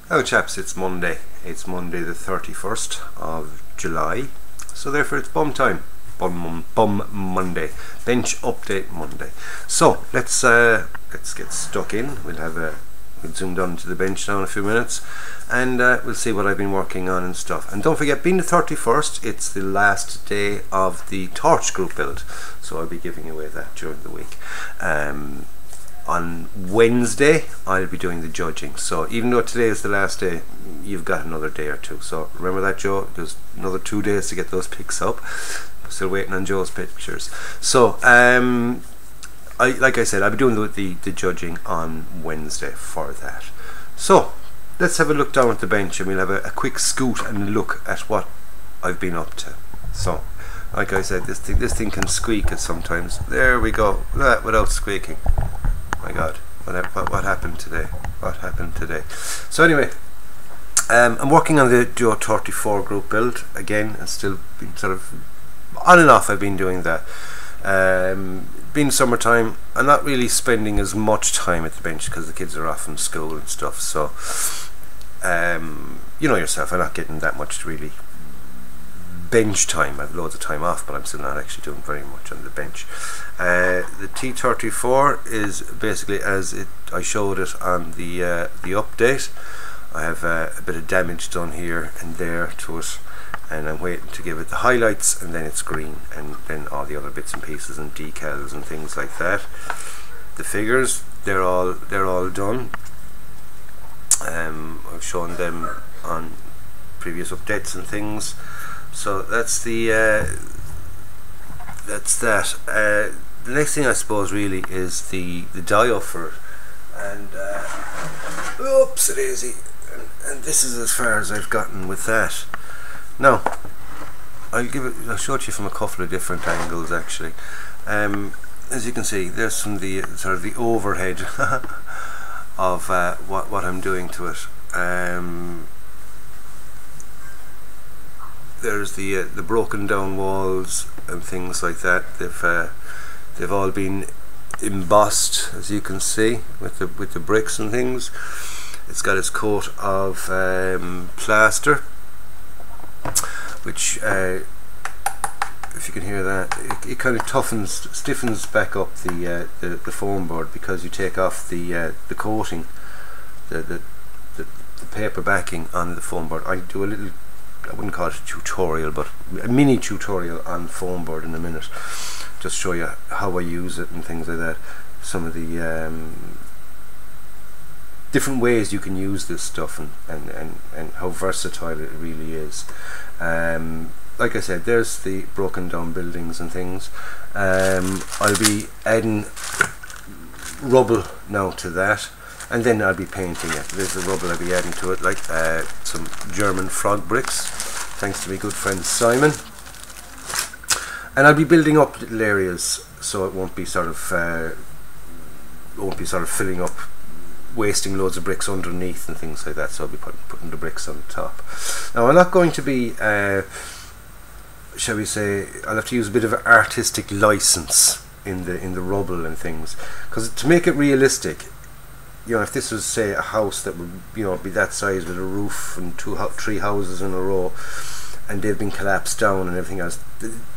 Hello chaps, it's Monday. It's Monday the 31st of July. So therefore it's bum time. Bum Monday. Bench update Monday. So let's get stuck in. We'll zoom down to the bench now in a few minutes, and we'll see what I've been working on and stuff. And don't forget, being the 31st, it's the last day of the torch group build, so I'll be giving away that during the week. On Wednesday I'll be doing the judging, so even though today is the last day, you've got another day or two. So remember that, Joe, there's another 2 days to get those pics up. I'm still waiting on Joe's pictures. So like I said, I'll be doing the judging on Wednesday for that. So let's have a look down at the bench, and we'll have a quick scoot and look at what I've been up to. So like I said, this thing can squeak at sometimes. There we go. Look at that, without squeaking. My God, what happened today? What happened today? So anyway, I'm working on the Duo 34 group build again. I've still been sort of on and off. I've been doing that. Being summertime, I'm not really spending as much time at the bench because the kids are off from school and stuff. So you know yourself, I'm not getting that much really bench time. I have loads of time off, but I'm still not actually doing very much on the bench. The T34 is basically as I showed it on the update. I have a bit of damage done here and there to it, and I'm waiting to give it the highlights, and then it's green, and then all the other bits and pieces and decals and things like that. The figures, they're all done. I've shown them on previous updates and things. So that's that. The next thing I suppose really is the dial for it, and oops, it is easy. And this is as far as I've gotten with that. Now I'll show it to you from a couple of different angles actually. As you can see, there's from the sort of the overhead of what I'm doing to it. There's the broken down walls and things like that. They've all been embossed, as you can see, with the bricks and things. It's got its coat of plaster, which if you can hear that, it kind of stiffens back up the foam board, because you take off the coating, the paper backing on the foam board. I do a little, I wouldn't call it a tutorial, but a mini tutorial on foam board in a minute. Just show you how I use it and things like that. Some of the different ways you can use this stuff, and how versatile it really is. Like I said, there's the broken down buildings and things. I'll be adding rubble now to that, and then I'll be painting it. There's the rubble I'll be adding to it, like some German frog bricks, thanks to my good friend Simon. And I'll be building up little areas, so it won't be sort of filling up, wasting loads of bricks underneath and things like that. So I'll be putting the bricks on top. Now I'm not going to be, shall we say, I'll have to use a bit of artistic license in the rubble and things, because to make it realistic, you know, if this was, say, a house that would, you know, be that size with a roof and three houses in a row, and they've been collapsed down and everything else,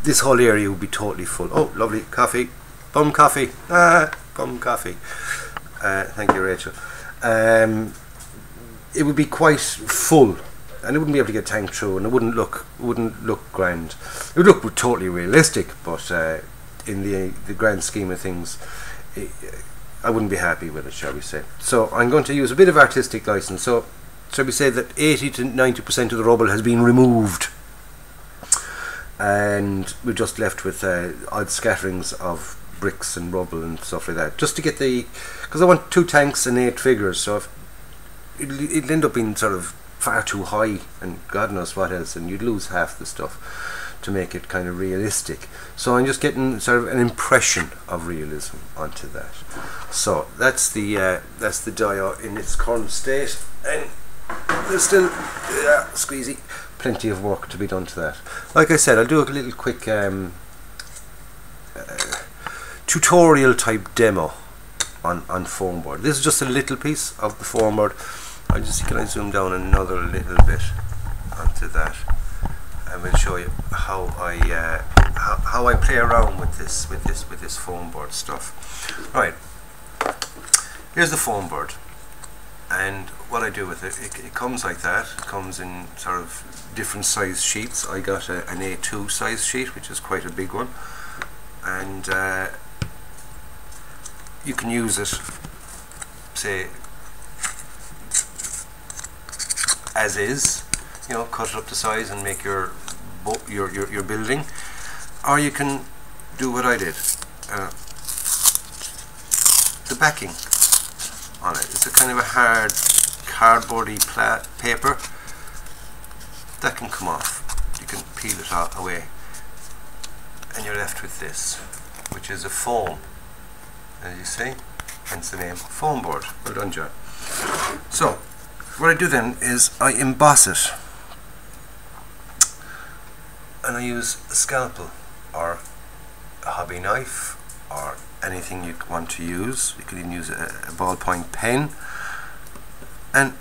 this whole area would be totally full. Oh, lovely coffee, bum coffee, bum coffee. Thank you, Rachel. It would be quite full, and it wouldn't be able to get tanked through, and it wouldn't look grand. It would look totally realistic, but in the grand scheme of things, I wouldn't be happy with it, shall we say. So I'm going to use a bit of artistic license. So shall we say that 80 to 90% of the rubble has been removed, and we're just left with odd scatterings of bricks and rubble and stuff like that, just to get because I want 2 tanks and 8 figures, so if it'll end up being sort of far too high and God knows what else, and you'd lose half the stuff to make it kind of realistic. So I'm just getting sort of an impression of realism onto that. So that's the Dio in its current state, and there's still squeezy, plenty of work to be done to that. Like I said, I'll do a little quick tutorial type demo on foam board. This is just a little piece of the foam board. I'll just, can I zoom down another little bit onto that, and we'll show you how I play around with this foam board stuff. Right, here's the foam board, and what I do with it comes like that. It comes in sort of different size sheets. I got an A2 size sheet, which is quite a big one, and you can use it, say, as is, you know, cut it up to size and make your building, or you can do what I did. The backing on it, it's a kind of a hard cardboardy paper that can come off. You can peel it away, and you're left with this, which is a foam, as you see, hence the name foam board. Well done, John. So what I do then is I emboss it, and I use a scalpel or a hobby knife or anything you want to use. You can even use a ballpoint pen and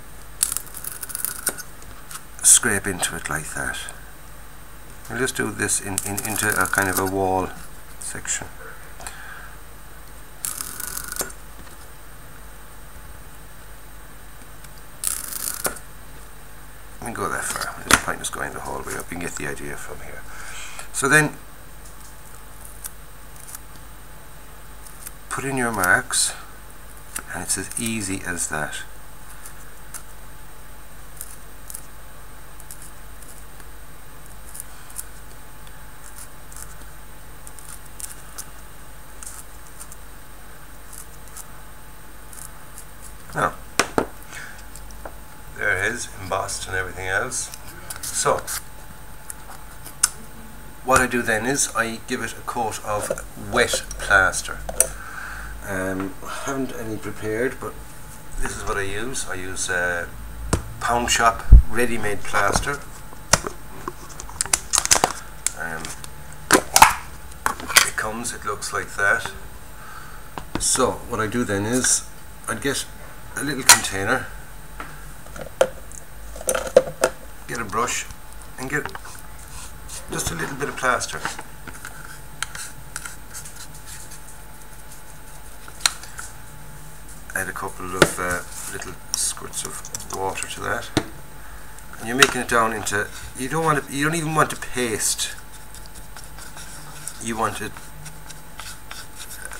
scrape into it like that. I'll just do this into a kind of a wall section. I go that far. There's point is going the whole way up. You can get the idea from here. So then put in your marks, and it's as easy as that. Now, there it is, embossed and everything else. So what I do then is I give it a coat of wet plaster. I haven't any prepared, but this is what I use. I use pound shop ready-made plaster. It looks like that. So what I do then is I'd get a little container, get a brush, and get just a little bit of plaster. Add a couple of little squirts of water to that, and you're making it down into. You don't even want a paste. You want it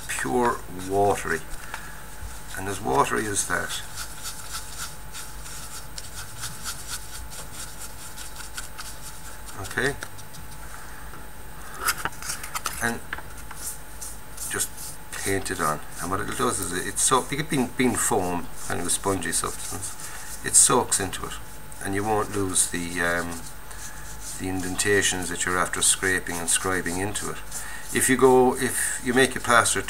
pure watery, and as watery as that. Okay, and just paint it on. And what it does is it soaks. You get being foam, kind of a spongy substance. It soaks into it, and you won't lose the indentations that you're after scraping and scribing into it. If you make your plaster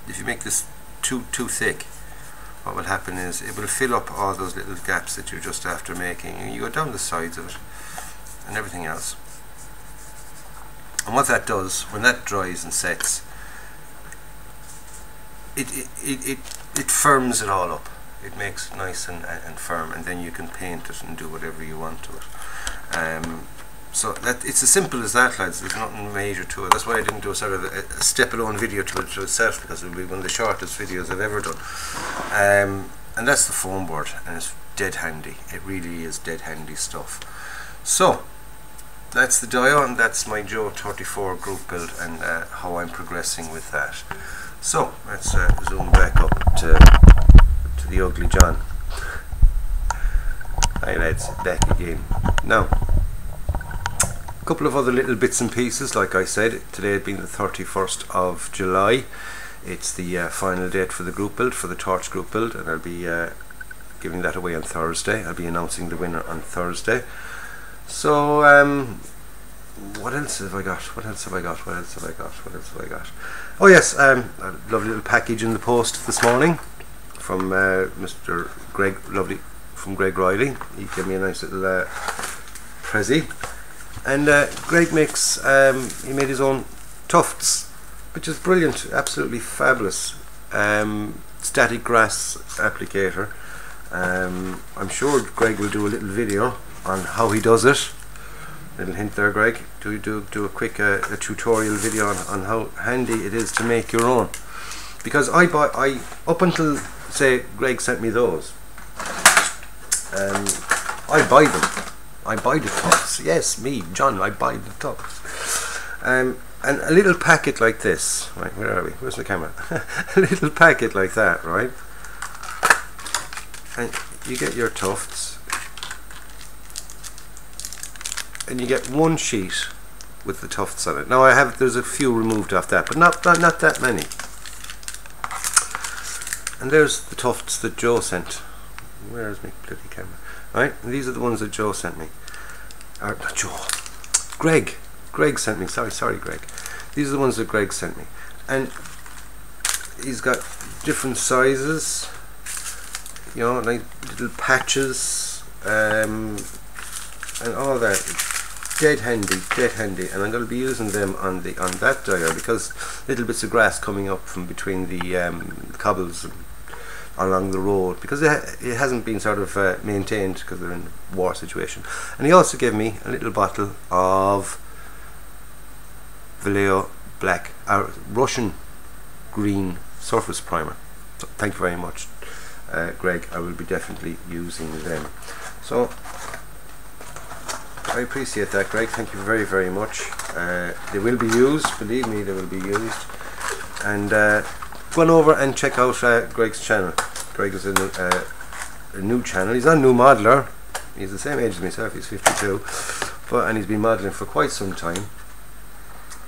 if you make this too thick, what will happen is it will fill up all those little gaps that you're just after making, and you go down the sides of it and everything else. And what that does, when that dries and sets, it firms it all up. It makes it nice and firm, and then you can paint it and do whatever you want to it. So that it's as simple as that, lads. There's nothing major to it. That's why I didn't do a sort of a step-alone video to itself, because it will be one of the shortest videos I've ever done. And that's the foam board, and it's dead handy. It really is dead handy stuff. So that's the Dio, and that's my Joe 34 group build, and how I'm progressing with that. So let's zoom back up to the ugly John. Hi lads, back again. Now, a couple of other little bits and pieces. Like I said, today being the 31st of July, it's the final date for the group build, for the torch group build, and I'll be giving that away on Thursday. I'll be announcing the winner on Thursday. So what else have I got? What else have I got? What else have I got? What else have I got? Oh yes, a lovely little package in the post this morning from Mr. Greg, lovely, from Greg Riley. He gave me a nice little prezi. And Greg makes, he made his own tufts, which is brilliant, absolutely fabulous. static grass applicator. I'm sure Greg will do a little video on how he does it. Little hint there, Greg. Do a quick a tutorial video on how handy it is to make your own. Because I up until say Greg sent me those, I buy them. I buy the tubs. Yes, me, John. I buy the tubs. And a little packet like this, right? Where are we? Where's the camera? A little packet like that, right? And you get your tufts, and you get one sheet with the tufts on it. Now there's a few removed off that, but not that many. And there's the tufts that Joe sent. Where's my bloody camera? Right, and these are the ones that Joe sent me. Not Joe. Greg sent me. Sorry, Greg. These are the ones that Greg sent me, and he's got different sizes. You know, like little patches, and all that. Dead handy. And I'm going to be using them on that dyer because little bits of grass coming up from between the cobbles along the road, because it hasn't been sort of maintained because they're in a war situation. And he also gave me a little bottle of Vallejo black, Russian green surface primer. So thank you very much, Greg. I will be definitely using them. So I appreciate that, Greg. Thank you very, very much. They will be used, believe me, they will be used. And go on over and check out Greg's channel. Greg is a new channel. He's not a new modeler. He's the same age as myself. He's 52, and he's been modeling for quite some time.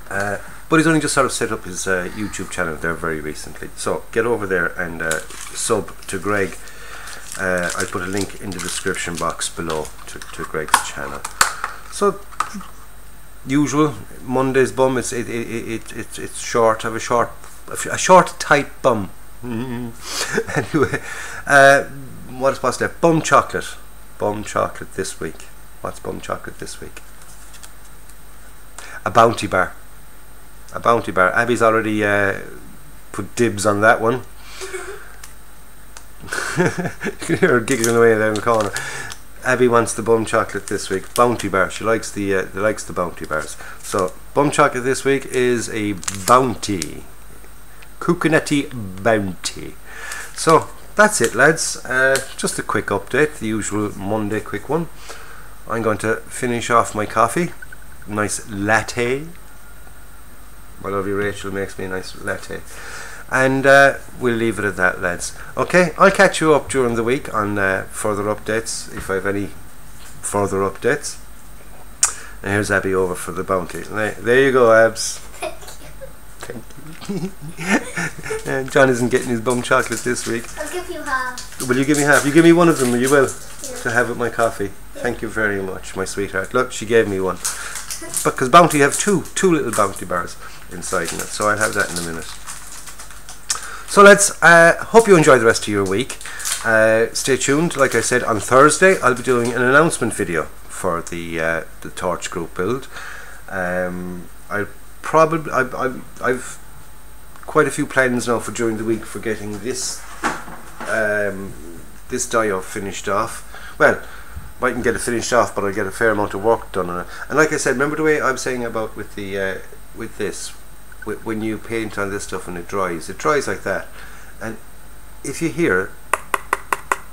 But he's only just sort of set up his YouTube channel there very recently. So get over there and sub to Greg. I'll put a link in the description box below to Greg's channel. So usual Monday's bum. It's short. I have a short tight bum. Anyway, what is possible? Bum chocolate. Bum chocolate this week. What's bum chocolate this week? A Bounty bar. A Bounty bar. Abby's already put dibs on that one. You can hear her giggling away down the corner. Abby wants the bum chocolate this week. Bounty bar. She likes the Bounty bars. So bum chocolate this week is a Bounty. Coconutty Bounty. So that's it, lads. Just a quick update, the usual Monday quick one. I'm going to finish off my coffee. Nice latte. My lovely Rachel makes me a nice latte. And we'll leave it at that, lads. Okay, I'll catch you up during the week on further updates, if I have any further updates. And here's Abby over for the Bounty. There you go, Abs. Thank you. And John isn't getting his bum chocolate this week. I'll give you half. Will you give me half? You give me one of them, you will, yeah. To have with my coffee. Yeah. Thank you very much, my sweetheart. Look, she gave me one. Because Bounty have two little Bounty bars inside in it, so I'll have that in a minute. So let's hope you enjoy the rest of your week. Stay tuned. Like I said, on Thursday I'll be doing an announcement video for the torch group build. I've quite a few plans now for during the week for getting this this dio finished off. Well, mightn't get it finished off, but I'll get a fair amount of work done on it. And like I said, remember the way I was saying about with the with this, when you paint on this stuff and it dries like that, and if you hear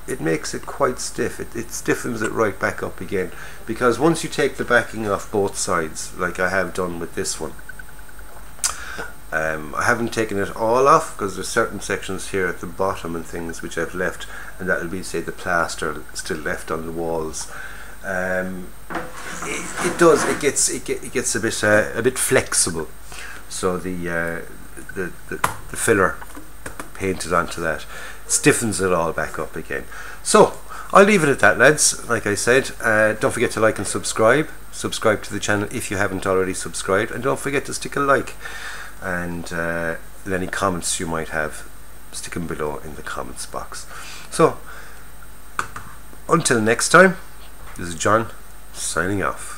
it makes it quite stiff. It stiffens it right back up again, because once you take the backing off both sides, like I have done with this one, I haven't taken it all off because there's certain sections here at the bottom and things which I've left, and that'll be, say, the plaster still left on the walls. It gets a bit flexible, so the filler painted onto that stiffens it all back up again. So I'll leave it at that, lads. Like I said, don't forget to like and subscribe to the channel if you haven't already subscribed, and don't forget to stick a like, and any comments you might have, stick them below in the comments box. So until next time, this is John signing off.